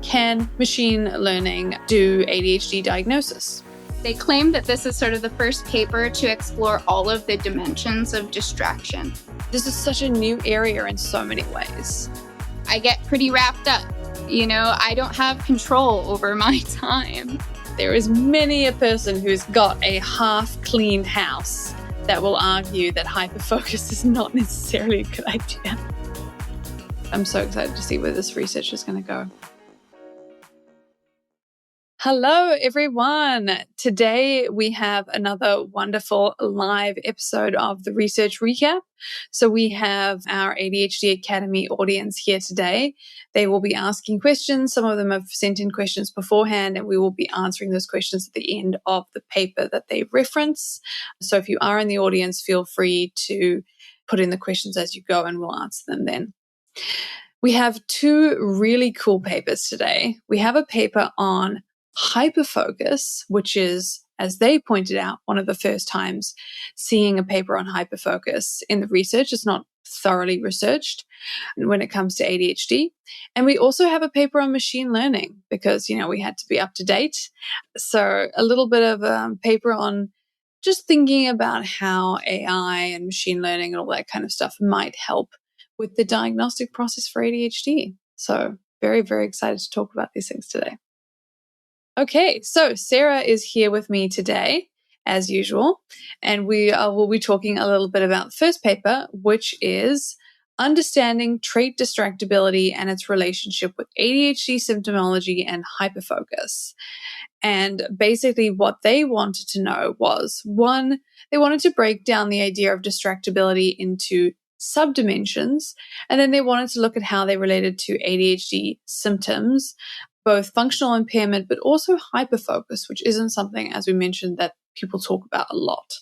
Can machine learning do ADHD diagnosis? They claim that this is sort of the first paper to explore all of the dimensions of distraction. This is such a new area in so many ways. I get pretty wrapped up. I don't have control over my time. There is many a person who's got a half-cleaned house that will argue that hyperfocus is not necessarily a good idea. I'm so excited to see where this research is going to go. Hello, everyone. Today we have another wonderful live episode of the Research Recap. So we have our ADHD Academy audience here today. They will be asking questions. Some of them have sent in questions beforehand, and we will be answering those questions at the end of the paper that they reference. So if you are in the audience, feel free to put in the questions as you go, and we'll answer them then. We have two really cool papers today. We have a paper on hyperfocus, which is, as they pointed out, one of the first times seeing a paper on hyperfocus in the research. It's not thoroughly researched when it comes to ADHD. And we also have a paper on machine learning because, we had to be up to date. So a little bit of a paper on just thinking about how AI and machine learning and all that kind of stuff might help with the diagnostic process for ADHD. So very, very excited to talk about these things today. Okay, so Sarah is here with me today, as usual, and we will be talking a little bit about the first paper, which is Understanding Trait Distractibility and its Relationship with ADHD Symptomology and Hyperfocus. And basically what they wanted to know was, one, they wanted to break down the idea of distractibility into subdimensions, and then they wanted to look at how they related to ADHD symptoms, both functional impairment, but also hyperfocus, which isn't something, as we mentioned, that people talk about a lot.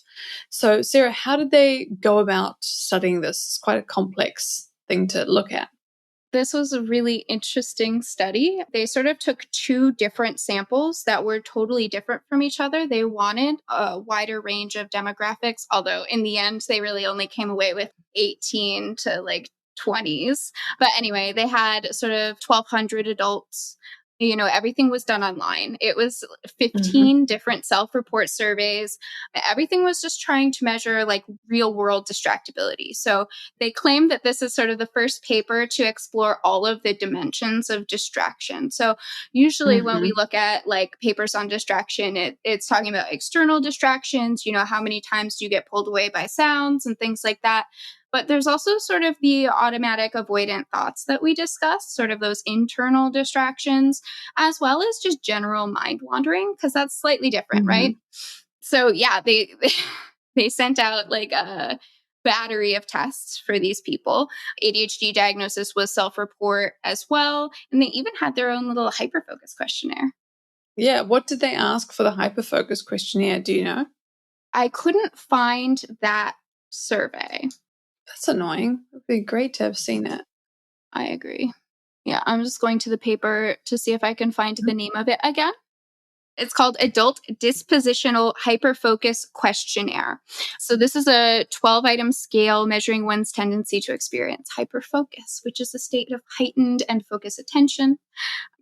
So, Sarah, how did they go about studying this? It's quite a complex thing to look at. This was a really interesting study. They sort of took two different samples that were totally different from each other. They wanted a wider range of demographics, although in the end, they really only came away with 18 to 20s. But anyway, they had sort of 1,200 adults. Everything was done online. It was 15 different self-report surveys. Everything was just trying to measure real world distractibility. So they claim that this is sort of the first paper to explore all of the dimensions of distraction. So usually when we look at papers on distraction, it's talking about external distractions, how many times do you get pulled away by sounds and things like that. But there's also sort of the automatic avoidant thoughts that we discussed, sort of those internal distractions, as well as just general mind wandering, because that's slightly different, right? So yeah, they sent out a battery of tests for these people. ADHD diagnosis was self-report as well. And they even had their own little hyperfocus questionnaire. Yeah. What did they ask for the hyperfocus questionnaire? Do you know? I couldn't find that survey. That's annoying. It'd be great to have seen it. I agree. Yeah, I'm just going to the paper to see if I can find the name of it again. It's called Adult Dispositional Hyperfocus Questionnaire. So this is a 12-item scale measuring one's tendency to experience hyperfocus, which is a state of heightened and focused attention.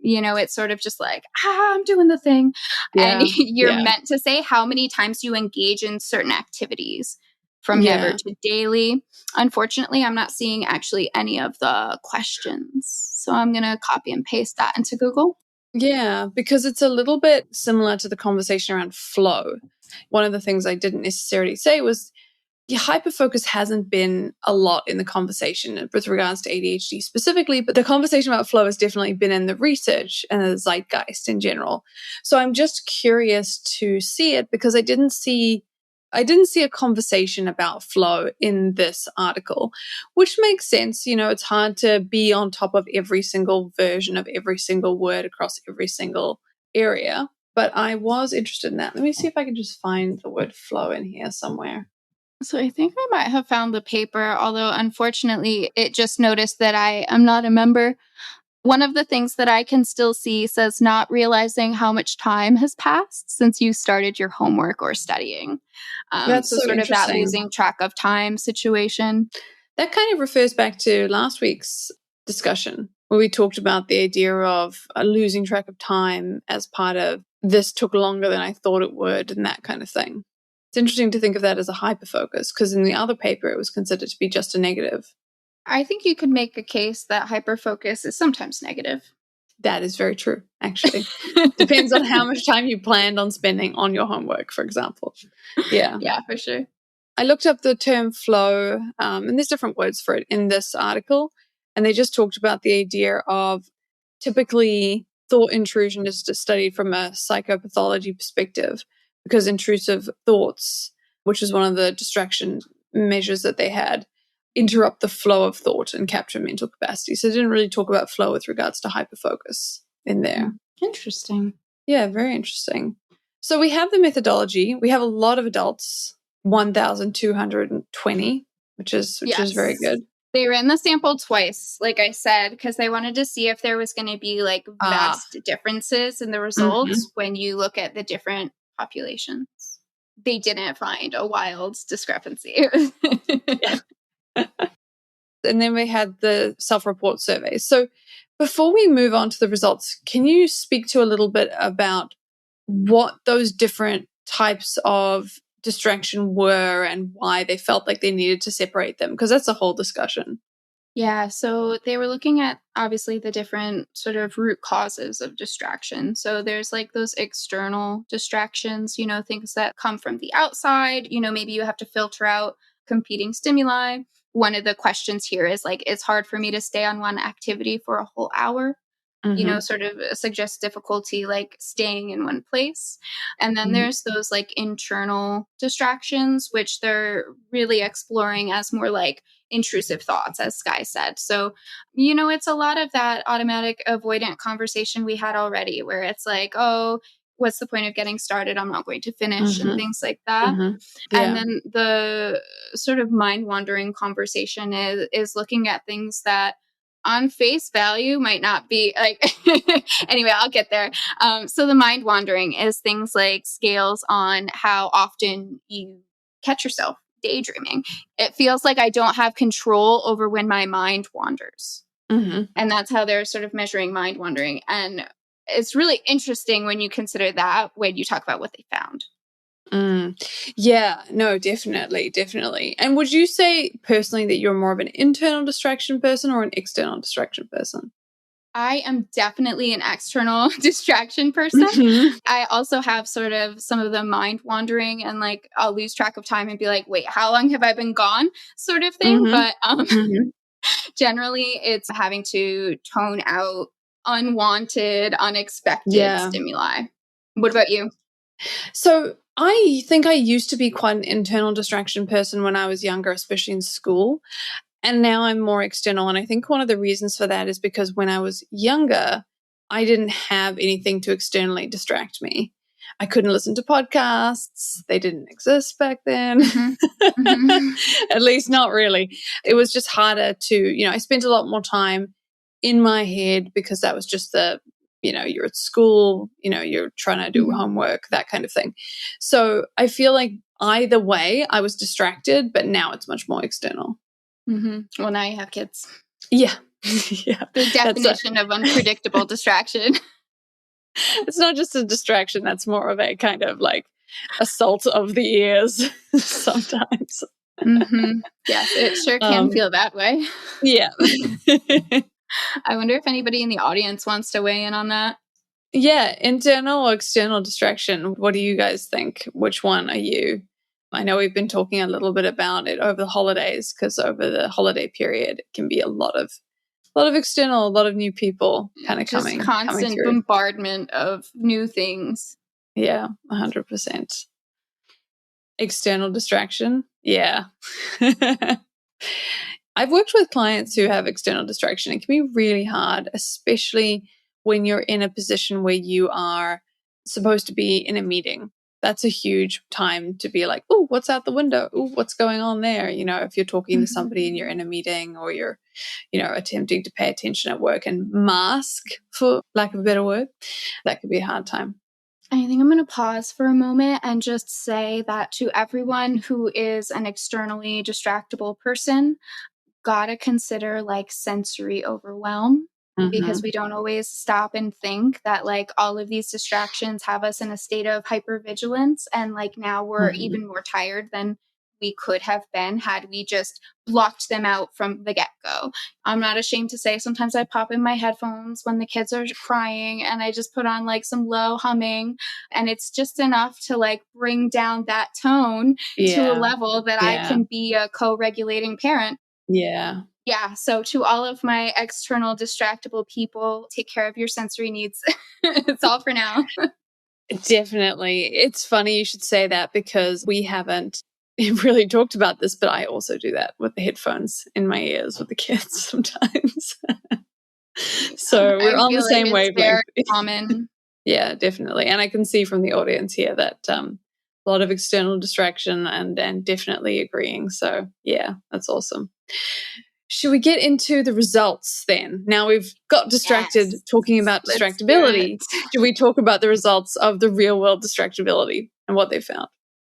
It's sort of just I'm doing the thing. Yeah, and you're meant to say how many times you engage in certain activities. From never to daily. Unfortunately, I'm not seeing actually any of the questions. So I'm going to copy and paste that into Google. Yeah, because it's a little bit similar to the conversation around flow. One of the things I didn't necessarily say was hyperfocus hasn't been a lot in the conversation with regards to ADHD specifically, but the conversation about flow has definitely been in the research and the zeitgeist in general. So I'm just curious to see it because I didn't see a conversation about flow in this article, which makes sense. It's hard to be on top of every single version of every single word across every single area. But I was interested in that. Let me see if I can just find the word flow in here somewhere. So I think I might have found the paper, although unfortunately it just noticed that I am not a member. One of the things that I can still see says not realizing how much time has passed since you started your homework or studying. That's so sort of that losing track of time situation. That kind of refers back to last week's discussion where we talked about the idea of losing track of time as part of this took longer than I thought it would and that kind of thing. It's interesting to think of that as a hyperfocus because in the other paper it was considered to be just a negative. I think you could make a case that hyperfocus is sometimes negative. That is very true, actually. Depends on how much time you planned on spending on your homework, for example. Yeah. Yeah, for sure. I looked up the term flow, and there's different words for it in this article, and they just talked about the idea of typically thought intrusion is studied from a psychopathology perspective because intrusive thoughts, which is one of the distraction measures that they had, interrupt the flow of thought and capture mental capacity. So they didn't really talk about flow with regards to hyperfocus in there. Interesting. Yeah, very interesting. So we have the methodology. We have a lot of adults, 1,220, which is very good. They ran the sample twice, like I said, because they wanted to see if there was going to be like vast differences in the results when you look at the different populations. They didn't find a wild discrepancy. Yeah. And then we had the self-report surveys. So before we move on to the results, can you speak to a little bit about what those different types of distraction were and why they felt like they needed to separate them? Because that's a whole discussion. Yeah, so they were looking at obviously the different sort of root causes of distraction. So there's like those external distractions, things that come from the outside. Maybe you have to filter out competing stimuli. One of the questions here is like, it's hard for me to stay on one activity for a whole hour. Sort of suggests difficulty like staying in one place. And then there's those like internal distractions, which they're really exploring as more like intrusive thoughts, as Sky said. So, it's a lot of that automatic avoidant conversation we had already, where it's like, oh, what's the point of getting started? I'm not going to finish and things like that. Yeah. And then the sort of mind wandering conversation is looking at things that on face value might not be like, anyway, I'll get there. So the mind wandering is things like scales on how often you catch yourself daydreaming. It feels like I don't have control over when my mind wanders. And that's how they're sort of measuring mind wandering. And it's really interesting when you consider that when you talk about what they found. Yeah, no, definitely. And would you say personally that you're more of an internal distraction person or an external distraction person? I am definitely an external distraction person. I also have sort of some of the mind wandering and like I'll lose track of time and be like, wait, how long have I been gone? Sort of thing. But generally it's having to tone out unwanted, unexpected stimuli. What about you? So I think I used to be quite an internal distraction person when I was younger, especially in school. And now I'm more external. And I think one of the reasons for that is because when I was younger, I didn't have anything to externally distract me. I couldn't listen to podcasts. They didn't exist back then. At least not really. It was just harder to, I spent a lot more time in my head because that was just you're at school, you're trying to do homework, that kind of thing. So I feel like either way, I was distracted, but now it's much more external. Well, now you have kids. Yeah. Yeah. The definition of unpredictable distraction. It's not just a distraction. That's more of a kind of like assault of the ears sometimes. Yes, it sure can feel that way. Yeah. I wonder if anybody in the audience wants to weigh in on that. Yeah. Internal or external distraction. What do you guys think? Which one are you? I know we've been talking a little bit about it over the holidays because over the holiday period, it can be a lot of external, a lot of new people kind of coming. Just constant bombardment of new things. Yeah, 100%. External distraction. Yeah. I've worked with clients who have external distraction. It can be really hard, especially when you're in a position where you are supposed to be in a meeting. That's a huge time to be like, oh, what's out the window? Oh, what's going on there? If you're talking to somebody and you're in a meeting or you're, attempting to pay attention at work and mask, for lack of a better word, that could be a hard time. I think I'm going to pause for a moment and just say that to everyone who is an externally distractible person, gotta consider like sensory overwhelm. because we don't always stop and think that like all of these distractions have us in a state of hypervigilance. And like now we're even more tired than we could have been had we just blocked them out from the get-go. I'm not ashamed to say sometimes I pop in my headphones when the kids are crying and I just put on like some low humming, and it's just enough to like bring down that tone to a level that I can be a co-regulating parent. Yeah. Yeah. So to all of my external distractible people, take care of your sensory needs. It's all for now. Definitely. It's funny you should say that because we haven't really talked about this, but I also do that with the headphones in my ears with the kids sometimes. So we're I on the feel like same it's very wavelength. common. Yeah, definitely. And I can see from the audience here that a lot of external distraction and definitely agreeing. So yeah, that's awesome. Should we get into the results then? Now we've got distracted Yes. talking about Let's do it. distractibility. Should we talk about the results of the real world distractibility and what they found?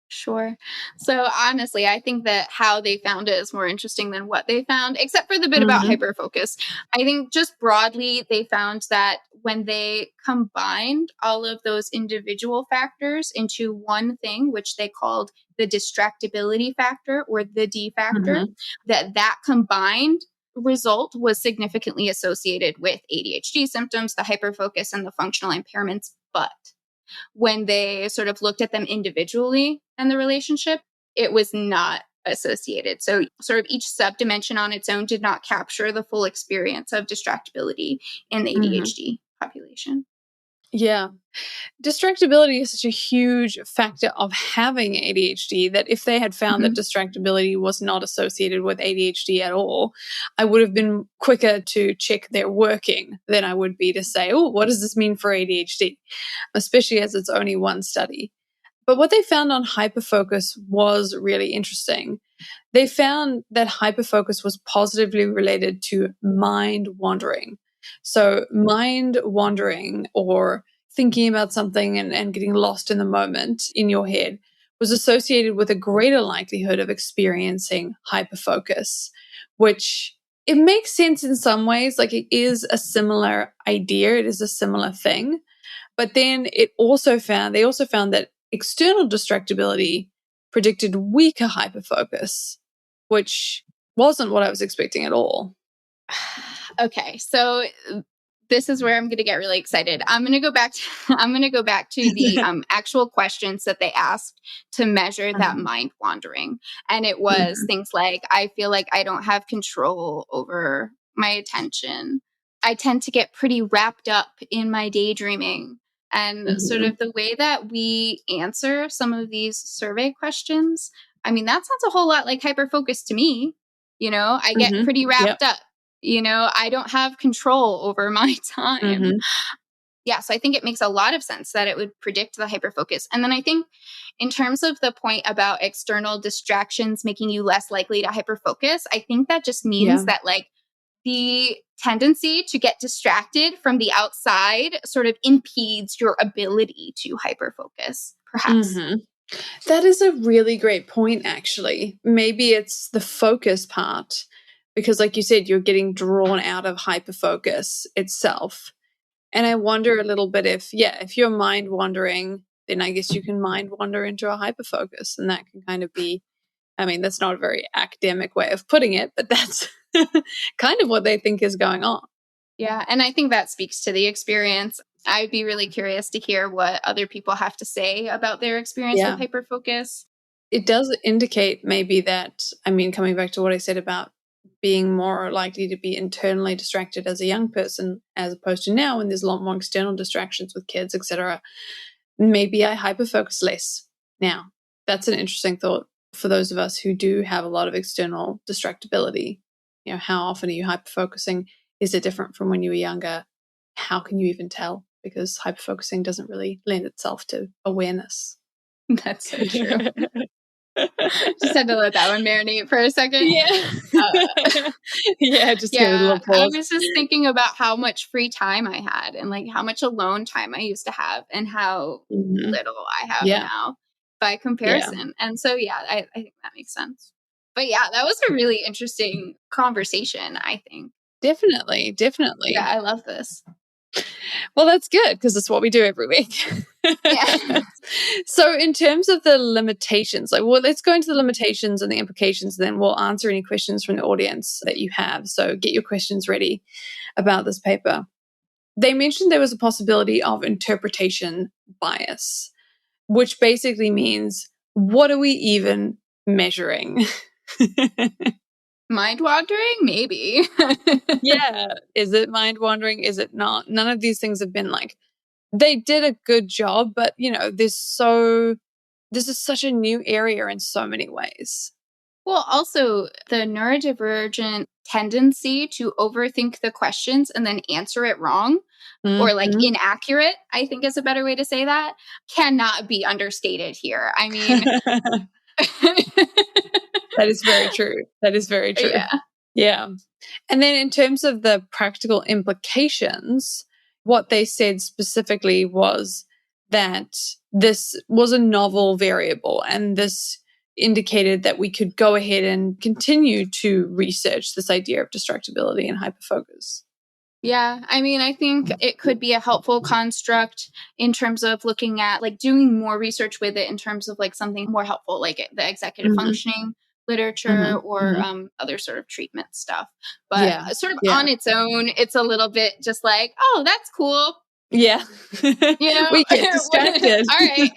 Sure. So honestly, I think that how they found it is more interesting than what they found, except for the bit about hyperfocus. I think just broadly, they found that when they combined all of those individual factors into one thing, which they called the distractibility factor or the D factor, that combined result was significantly associated with ADHD symptoms, the hyperfocus, and the functional impairments. But when they sort of looked at them individually and the relationship, it was not associated. So, sort of each subdimension on its own did not capture the full experience of distractibility in the ADHD population. Yeah. Distractibility is such a huge factor of having ADHD that if they had found that distractibility was not associated with ADHD at all, I would have been quicker to check their working than I would be to say, oh, what does this mean for ADHD? Especially as it's only one study. But what they found on hyperfocus was really interesting. They found that hyperfocus was positively related to mind wandering. So, mind wandering or thinking about something and getting lost in the moment in your head was associated with a greater likelihood of experiencing hyperfocus, which it makes sense in some ways. Like it is a similar idea, it is a similar thing. But then they also found that external distractibility predicted weaker hyperfocus, which wasn't what I was expecting at all. Okay, so this is where I'm going to get really excited. I'm going to go back to the actual questions that they asked to measure that mind wandering, and it was things like, I feel like I don't have control over my attention. I tend to get pretty wrapped up in my daydreaming. And sort of the way that we answer some of these survey questions, I mean, that sounds a whole lot like hyperfocus to me. You know, I get pretty wrapped up. You know, I don't have control over my time. Yeah, so I think it makes a lot of sense that it would predict the hyperfocus. And then I think in terms of the point about external distractions making you less likely to hyperfocus, I think that just means that like the tendency to get distracted from the outside sort of impedes your ability to hyperfocus, perhaps. That is a really great point, actually. Maybe it's the focus part, because, like you said, you're getting drawn out of hyperfocus itself. And I wonder a little bit if you're mind wandering, then I guess you can mind wander into a hyperfocus. And that can kind of be, I mean, that's not a very academic way of putting it, but that's kind of what they think is going on. Yeah, and I think that speaks to the experience. I'd be really curious to hear what other people have to say about their experience with hyperfocus. It does indicate maybe that, I mean, coming back to what I said about being more likely to be internally distracted as a young person as opposed to now when there's a lot more external distractions with kids, etc. Maybe I hyperfocus less now. That's an interesting thought for those of us who do have a lot of external distractibility. You know, how often are you hyperfocusing? Is it different from when you were younger? How can you even tell? Because hyperfocusing doesn't really lend itself to awareness. That's so true. Just had to let that one marinate for a second. Yeah. Just give it a little I pause. was just thinking about how much free time I had and like how much alone time I used to have and how little I have now by comparison. And so, I think that makes sense. But yeah, that was a really interesting conversation, I think. Definitely. Yeah, I love this. Well, that's good because it's what we do every week. Yeah. So in terms of the limitations, let's go into the limitations and the implications, then we'll answer any questions from the audience that you have. So get your questions ready about this paper. They mentioned there was a possibility of interpretation bias, which basically means, what are we even measuring? Mind wandering? Maybe. Yeah. Is it mind wandering? Is it not? None of these things have been they did a good job, but this is such a new area in so many ways. Well, also the neurodivergent tendency to overthink the questions and then answer it wrong or Mhm. inaccurate, I think is a better way to say that, cannot be understated here. I mean, That is very true. That is very true. yeah. Yeah. And then in terms of the practical implications, what they said specifically was that this was a novel variable, and this indicated that we could go ahead and continue to research this idea of distractibility and hyperfocus. Yeah, I mean, I think it could be a helpful construct in terms of looking at doing more research with it in terms of something more helpful, like the executive Hmm. functioning literature Hmm. or Hmm. other sort of treatment stuff. But Yeah. sort of Yeah. on its own, it's a little bit just oh, that's cool. Yeah. You know, We get all distracted. right.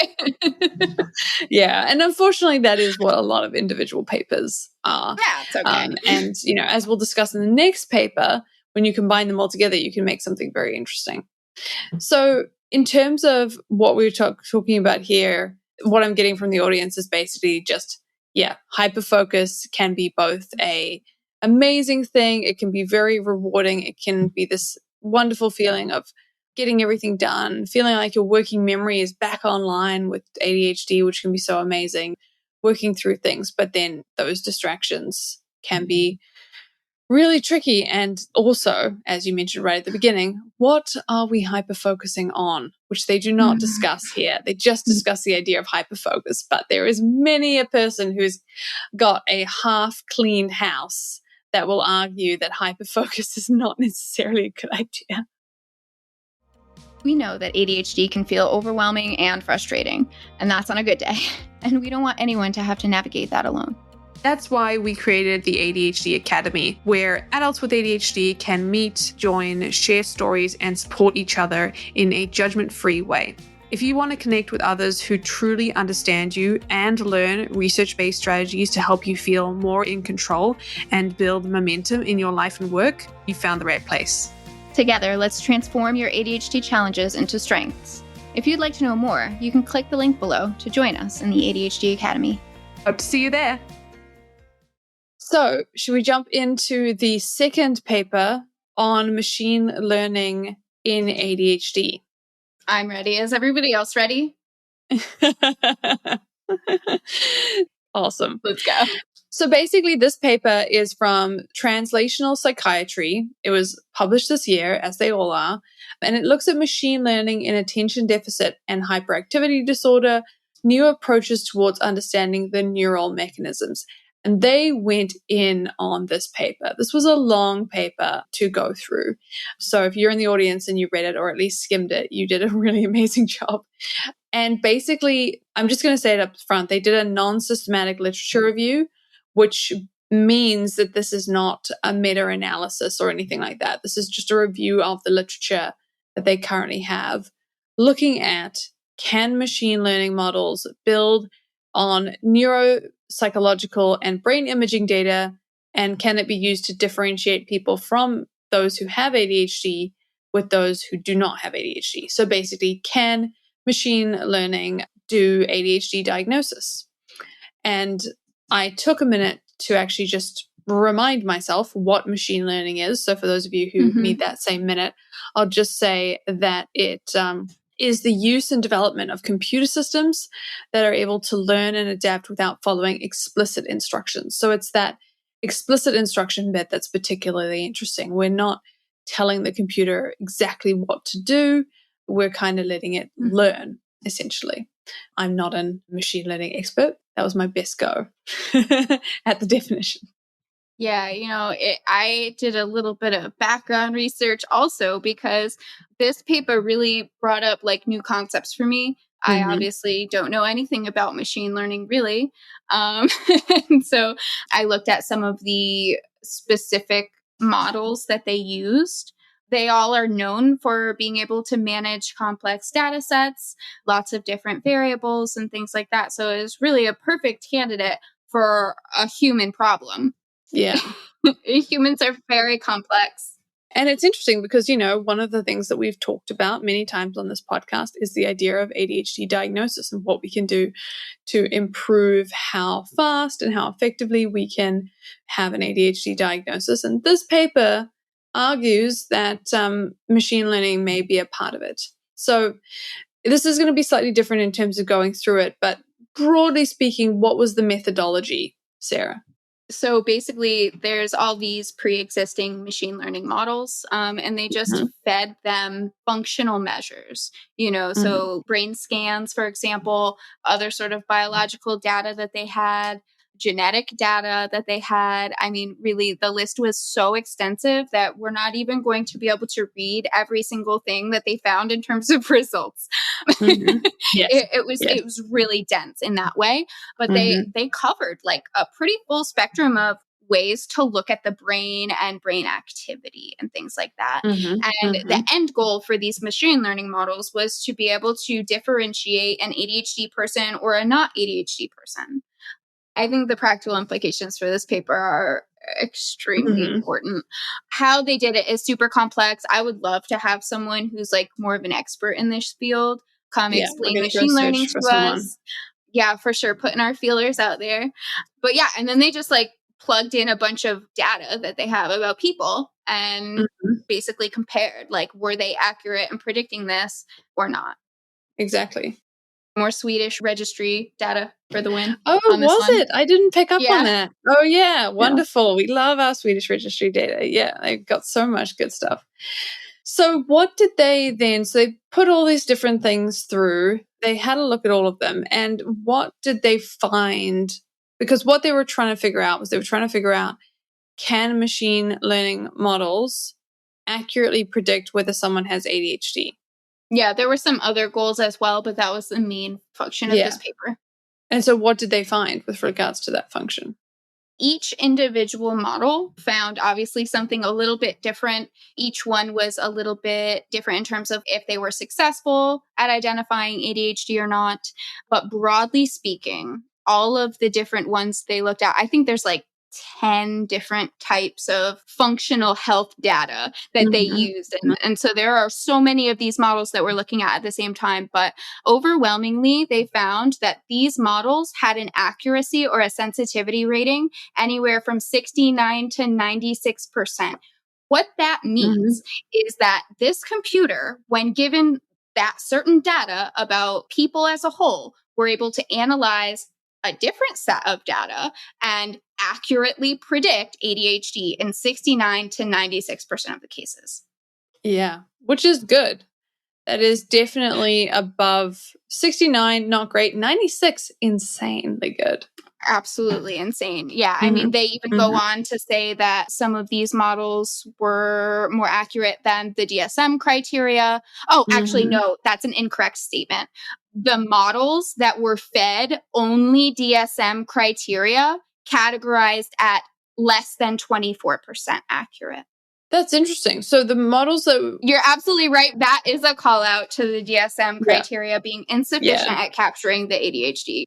Yeah. And unfortunately, that is what a lot of individual papers are. Yeah, it's okay. And, as we'll discuss in the next paper, when you combine them all together, you can make something very interesting. So, in terms of what we're talking about here, what I'm getting from the audience is basically just, hyperfocus can be both a amazing thing. It can be very rewarding. It can be this wonderful feeling of getting everything done, feeling like your working memory is back online with ADHD, which can be so amazing, working through things. But then those distractions can be really tricky. And also, as you mentioned right at the beginning, what are we hyper focusing on? Which they do not discuss here. They just discuss the idea of hyperfocus. But there is many a person who's got a half cleaned house that will argue that hyperfocus is not necessarily a good idea. We know that ADHD can feel overwhelming and frustrating, and that's on a good day. And we don't want anyone to have to navigate that alone. That's why we created the ADHD Academy, where adults with ADHD can meet, join, share stories, and support each other in a judgment-free way. If you want to connect with others who truly understand you and learn research-based strategies to help you feel more in control and build momentum in your life and work, you found the right place. Together, let's transform your ADHD challenges into strengths. If you'd like to know more, you can click the link below to join us in the ADHD Academy. Hope to see you there. So, should we jump into the second paper on machine learning in ADHD? I'm ready. Is everybody else ready? Awesome. Let's go. So basically, this paper is from Translational Psychiatry. It was published this year, as they all are, and it looks at machine learning in attention deficit and hyperactivity disorder, new approaches towards understanding the neural mechanisms. And they went in on this paper. This was a long paper to go through. So if you're in the audience and you read it or at least skimmed it, you did a really amazing job. And basically, I'm just going to say it up front, they did a non-systematic literature review, which means that this is not a meta-analysis or anything like that. This is just a review of the literature that they currently have, looking at, can machine learning models build on neuropsychological and brain imaging data, and can it be used to differentiate people from those who have ADHD with those who do not have ADHD? So basically, can machine learning do ADHD diagnosis? And I took a minute to actually just remind myself what machine learning is. So for those of you who need that same minute, I'll just say that it is the use and development of computer systems that are able to learn and adapt without following explicit instructions. So it's that explicit instruction bit that's particularly interesting. We're not telling the computer exactly what to do. We're kind of letting it learn, essentially. I'm not a machine learning expert. That was my best go at the definition. Yeah, I did a little bit of background research also because this paper really brought up like new concepts for me. I Mm-hmm. obviously don't know anything about machine learning really. Um, and so I looked at some of the specific models that they used. They all are known for being able to manage complex data sets, lots of different variables and things like that. So it was really a perfect candidate for a human problem. Yeah. Humans are very complex. And it's interesting because, one of the things that we've talked about many times on this podcast is the idea of ADHD diagnosis and what we can do to improve how fast and how effectively we can have an ADHD diagnosis. And this paper argues that machine learning may be a part of it. So this is going to be slightly different in terms of going through it, but broadly speaking, what was the methodology, Sarah? So basically, there's all these pre-existing machine learning models, and they just fed them functional measures, so brain scans, for example, other sort of biological data that they had, genetic data that they had. I mean, really, the list was so extensive that we're not even going to be able to read every single thing that they found in terms of results. Mm-hmm. Yes. It was really dense in that way, but they covered like a pretty full spectrum of ways to look at the brain and brain activity and things like that. And the end goal for these machine learning models was to be able to differentiate an ADHD person or a not ADHD person. I think the practical implications for this paper are extremely important. How they did it is super complex. I would love to have someone who's like more of an expert in this field come We're explain going to go machine learning search for to someone. us. Yeah, for sure. Putting our feelers out there. But yeah, and then they just like plugged in a bunch of data that they have about people and basically compared like, were they accurate in predicting this or not? Exactly. More Swedish registry data for the win Oh, on this was one. it? I didn't pick up on Yeah. that. Oh, yeah. Wonderful. We love our Swedish registry data. Yeah, they've got so much good stuff. So what did they then? So they put all these different things through. They had a look at all of them. And what did they find? Because what they were trying to figure out was can machine learning models accurately predict whether someone has ADHD? Yeah, there were some other goals as well, but that was the main function of this paper. And so what did they find with regards to that function? Each individual model found obviously something a little bit different. Each one was a little bit different in terms of if they were successful at identifying ADHD or not. But broadly speaking, all of the different ones they looked at, I think there's like 10 different types of functional health data that they used. And so there are so many of these models that we're looking at the same time. But overwhelmingly, they found that these models had an accuracy or a sensitivity rating anywhere from 69 to 96%. What that means is that this computer, when given that certain data about people as a whole, were able to analyze a different set of data and accurately predict ADHD in 69 to 96% of the cases. Yeah, which is good. That is definitely above 69, not great. 96, insanely good. Absolutely insane. Yeah. I mean, they even go on to say that some of these models were more accurate than the DSM criteria. Oh, actually, no, that's an incorrect statement. The models that were fed only DSM criteria categorized at less than 24% accurate. That's interesting. So the models that... You're absolutely right. That is a call out to the DSM criteria being insufficient at capturing the ADHD.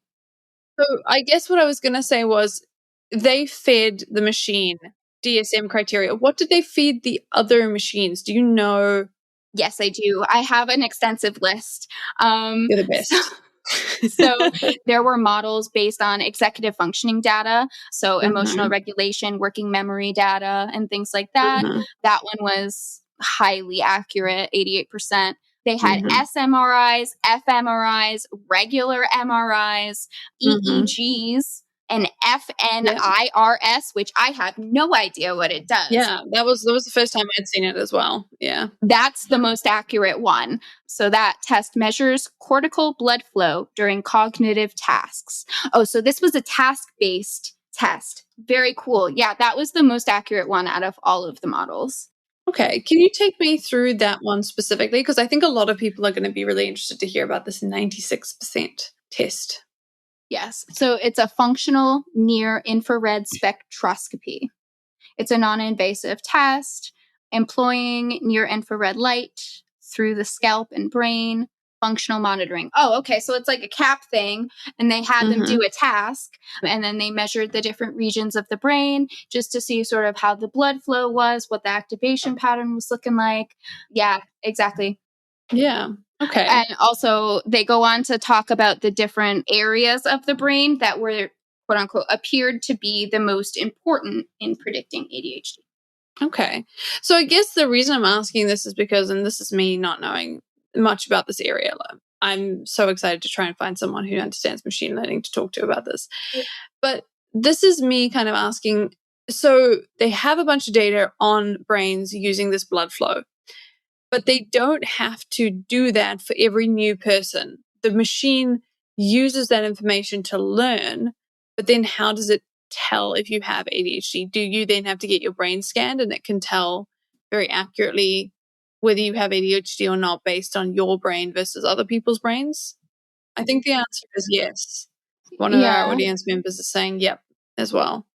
So I guess what I was going to say was they fed the machine DSM criteria. What did they feed the other machines? Do you know? Yes, I do. I have an extensive list. You're the best. So there were models based on executive functioning data, so emotional regulation, working memory data, and things like that. That one was highly accurate, 88%. They had SMRIs, fMRIs, regular MRIs, EEGs, and FNIRS, which I have no idea what it does. Yeah, that was the first time I'd seen it as well. Yeah. That's the most accurate one. So that test measures cortical blood flow during cognitive tasks. Oh, so this was a task-based test. Very cool. Yeah, that was the most accurate one out of all of the models. Okay. Can you take me through that one specifically? Because I think a lot of people are going to be really interested to hear about this 96% test. Yes. So it's a functional near infrared spectroscopy. It's a non-invasive test employing near infrared light through the scalp and brain, functional monitoring. Oh, okay. So it's like a CAP thing, and they had them do a task, and then they measured the different regions of the brain just to see sort of how the blood flow was, what the activation pattern was looking like. Yeah, exactly. Yeah. Okay. And also, they go on to talk about the different areas of the brain that were, quote unquote, appeared to be the most important in predicting ADHD. Okay. So I guess the reason I'm asking this is because, and this is me not knowing much about this area, I'm so excited to try and find someone who understands machine learning to talk to about this. But this is me kind of asking, so they have a bunch of data on brains using this blood flow, but they don't have to do that for every new person. The machine uses that information to learn, but then how does it tell if you have ADHD? Do you then have to get your brain scanned and it can tell very accurately whether you have ADHD or not based on your brain versus other people's brains? I think the answer is yes. One of our Yeah. audience members is saying yep as well.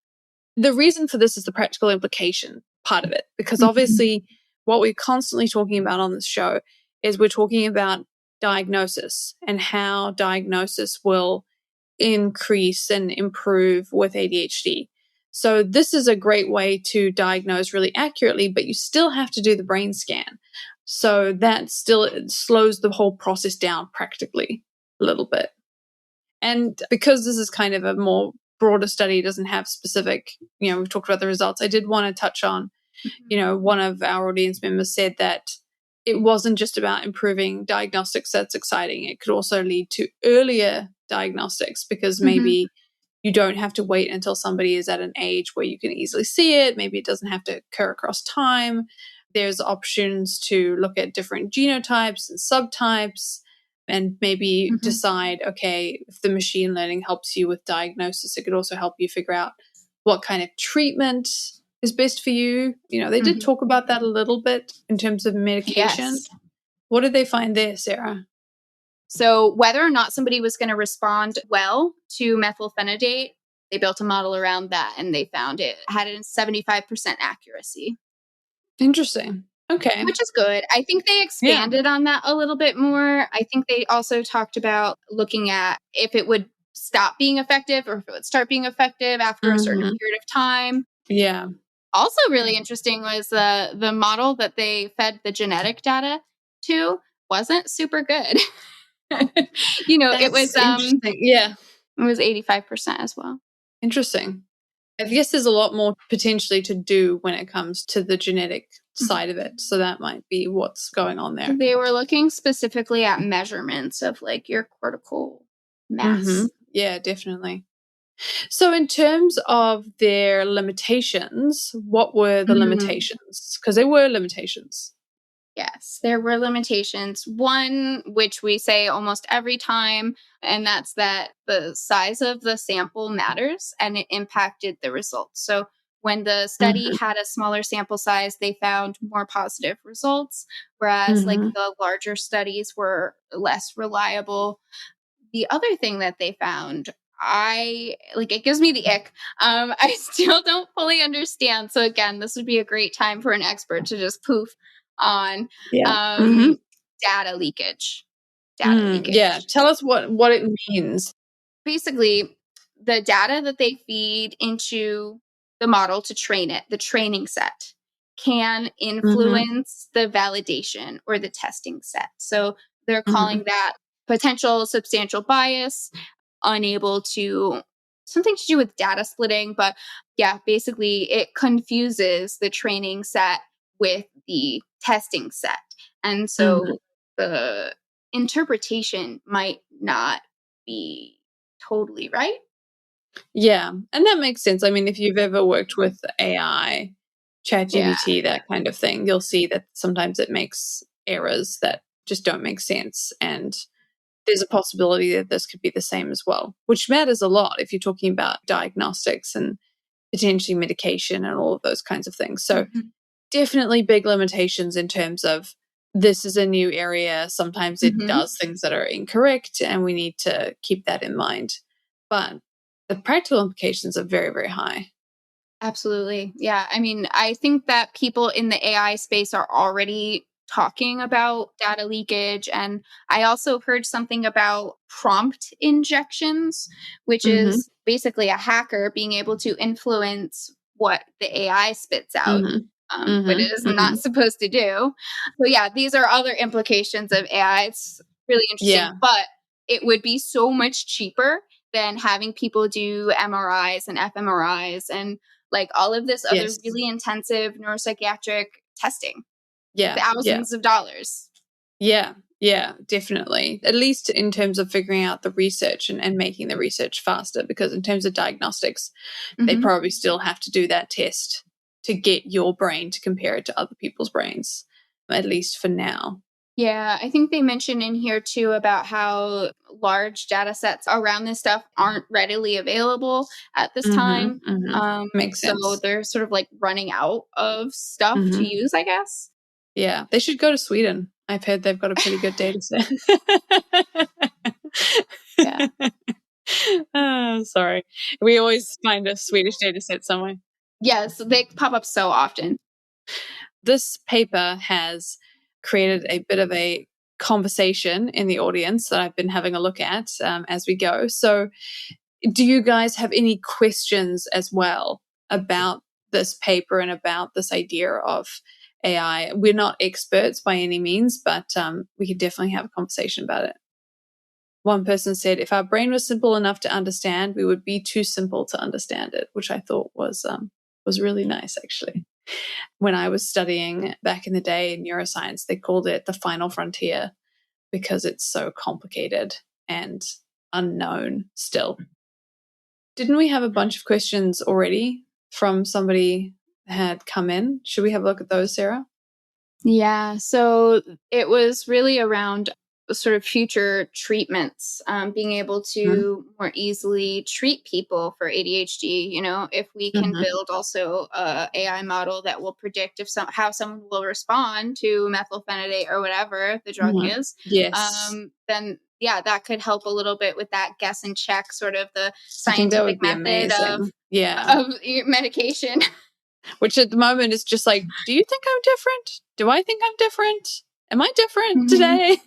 The reason for this is the practical implication part of it, because obviously what we're constantly talking about on this show is we're talking about diagnosis and how diagnosis will increase and improve with ADHD. So this is a great way to diagnose really accurately, but you still have to do the brain scan. So that still slows the whole process down practically a little bit. And because this is kind of a more broader study, doesn't have specific, we've talked about the results. I did want to touch on, one of our audience members said that it wasn't just about improving diagnostics that's exciting. It could also lead to earlier diagnostics because maybe you don't have to wait until somebody is at an age where you can easily see it. Maybe it doesn't have to occur across time. There's options to look at different genotypes and subtypes and maybe decide, okay, if the machine learning helps you with diagnosis, it could also help you figure out what kind of treatment is best for you. They did talk about that a little bit in terms of medication. Yes. What did they find there, Sarah? So whether or not somebody was going to respond well to methylphenidate, they built a model around that, and they found it had a 75% accuracy. Interesting. Okay. Which is good. I think they expanded on that a little bit more. I think they also talked about looking at if it would stop being effective or if it would start being effective after a certain period of time. Yeah. Also really interesting was the model that they fed the genetic data to wasn't super good. It was interesting. Yeah. It was 85% as well. Interesting. I guess there's a lot more potentially to do when it comes to the genetic side of it. So that might be what's going on there. They were looking specifically at measurements of like your cortical mass. Yeah, definitely. So in terms of their limitations, what were the limitations? Because there were limitations. Yes, there were limitations. One, which we say almost every time, and that's that the size of the sample matters and it impacted the results. So when the study had a smaller sample size, they found more positive results, whereas like the larger studies were less reliable. The other thing that they found, it gives me the ick. I still don't fully understand. So again, this would be a great time for an expert to just poof on data leakage. Yeah, tell us what it means. Basically, the data that they feed into the model to train it, the training set, can influence the validation or the testing set. So they're calling that potential substantial bias, unable to, something to do with data splitting. But yeah, basically it confuses the training set with the testing set. And so the interpretation might not be totally right. Yeah, and that makes sense. I mean, if you've ever worked with AI, ChatGPT, that kind of thing, you'll see that sometimes it makes errors that just don't make sense. And there's a possibility that this could be the same as well, which matters a lot if you're talking about diagnostics and potentially medication and all of those kinds of things. So definitely big limitations in terms of this is a new area. Sometimes it does things that are incorrect, and we need to keep that in mind. But the practical implications are very, very high. Absolutely. Yeah. I mean, I think that people in the AI space are already talking about data leakage. And I also heard something about prompt injections, which Mm-hmm. is basically a hacker being able to influence what the AI spits out. Mm-hmm. But Mm-hmm. it is Mm-hmm. not supposed to do. So, yeah, these are other implications of AI. It's really interesting, Yeah. but it would be so much cheaper than having people do MRIs and fMRIs and like all of this other Yes. really intensive neuropsychiatric testing, Yeah. Yeah. thousands of dollars. Yeah. Yeah, definitely. At least in terms of figuring out the research and making the research faster, because in terms of diagnostics, they probably still have to do that test to get your brain to compare it to other people's brains, at least for now. Yeah, I think they mentioned in here too about how large data sets around this stuff aren't readily available at this Mm-hmm. time. Mm-hmm. Makes So sense. they're sort of like running out of stuff to Mm-hmm. use, I guess. Yeah, they should go to Sweden. I've heard they've got a pretty good data set. Yeah. Oh, sorry. We always find a Swedish data set somewhere. Yes, they pop up so often. This paper has created a bit of a conversation in the audience that I've been having a look at as we go. So, do you guys have any questions as well about this paper and about this idea of AI? We're not experts by any means, but we could definitely have a conversation about it. One person said, if our brain was simple enough to understand, we would be too simple to understand it, which I thought was really nice, actually. When I was studying back in the day in neuroscience, they called it the final frontier because it's so complicated and unknown still. Didn't we have a bunch of questions already from somebody had come in? Should we have a look at those, Sarah? Yeah, so it was really around sort of future treatments, being able to more easily treat people for ADHD. You know, if we can Mm-hmm. build also a AI model that will predict if how someone will respond to methylphenidate or whatever the drug Mm-hmm. is, Yes. then yeah, that could help a little bit with that guess and check sort of the I think that scientific would be method amazing. Yeah. of medication. Which at the moment is just like, do you think I'm different? Do I think I'm different? Am I different Mhm. today?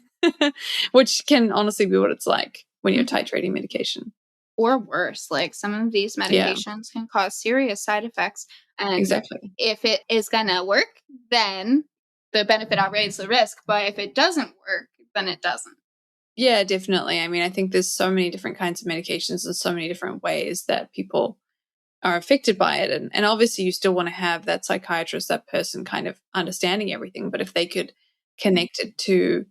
Which can honestly be what it's like when you're Mhm. titrating medication. Or worse, like some of these Yeah, medications can cause serious side effects. And exactly. if it is going to work, then the benefit outweighs the risk. But if it doesn't work, then it doesn't. Yeah, definitely. I mean, I think there's so many different kinds of medications and so many different ways that people are affected by it. And obviously, you still want to have that psychiatrist, that person kind of understanding everything. But if they could connect it to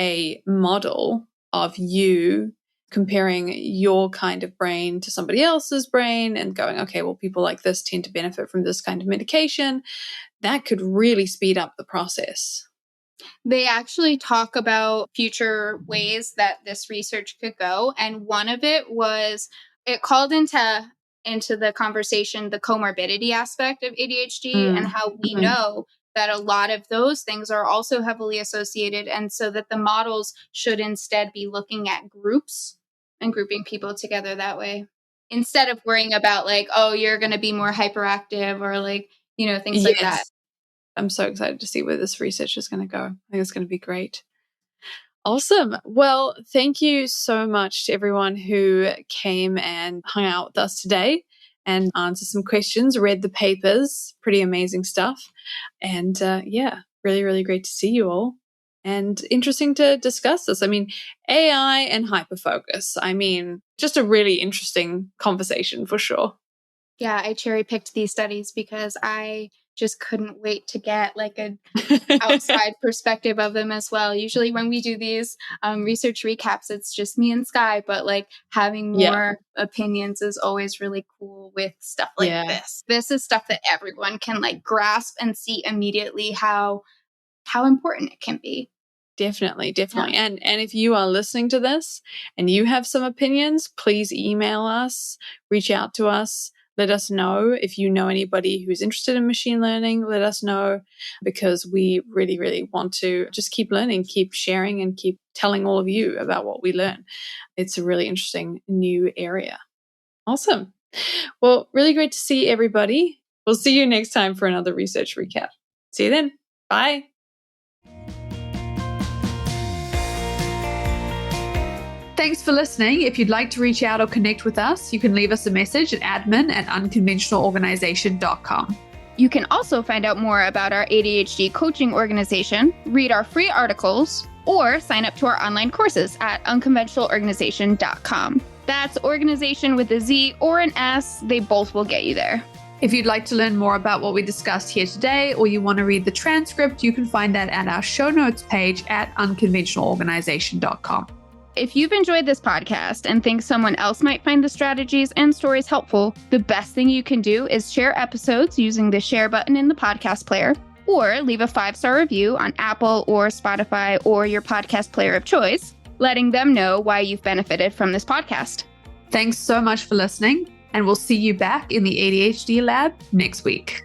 a model of you comparing your kind of brain to somebody else's brain and going, okay, well, people like this tend to benefit from this kind of medication, that could really speed up the process. They actually talk about future ways that this research could go. And one of it was it called into the conversation the comorbidity aspect of ADHD and Mm. how we Mhm. know that a lot of those things are also heavily associated. And so that the models should instead be looking at groups and grouping people together that way instead of worrying about like, oh, you're going to be more hyperactive or like, things like that. Yes. I'm so excited to see where this research is going to go. I think it's going to be great. Awesome. Well, thank you so much to everyone who came and hung out with us today and answered some questions, read the papers. Pretty amazing stuff. And yeah, really, really great to see you all. And interesting to discuss this. I mean, AI and hyperfocus. I mean, just a really interesting conversation for sure. Yeah, I cherry picked these studies because I just couldn't wait to get like an outside perspective of them as well. Usually, when we do these research recaps, it's just me and Sky, but like having Yeah. more opinions is always really cool with stuff like Yeah. this. This is stuff that everyone can like grasp and see immediately how important it can be. Definitely. Yeah. And if you are listening to this and you have some opinions, please email us, reach out to us. Let us know if you know anybody who's interested in machine learning. Let us know, because we really, really want to just keep learning, keep sharing, and keep telling all of you about what we learn. It's a really interesting new area. Awesome. Well, really great to see everybody. We'll see you next time for another research recap. See you then. Bye. Thanks for listening. If you'd like to reach out or connect with us, you can leave us a message at admin@unconventionalorganization.com. You can also find out more about our ADHD coaching organization, read our free articles, or sign up to our online courses at unconventionalorganization.com. That's organization with a Z or an S. They both will get you there. If you'd like to learn more about what we discussed here today, or you want to read the transcript, you can find that at our show notes page at unconventionalorganization.com. If you've enjoyed this podcast and think someone else might find the strategies and stories helpful, the best thing you can do is share episodes using the share button in the podcast player, or leave a 5-star review on Apple or Spotify or your podcast player of choice, letting them know why you've benefited from this podcast. Thanks so much for listening, and we'll see you back in the ADHD lab next week.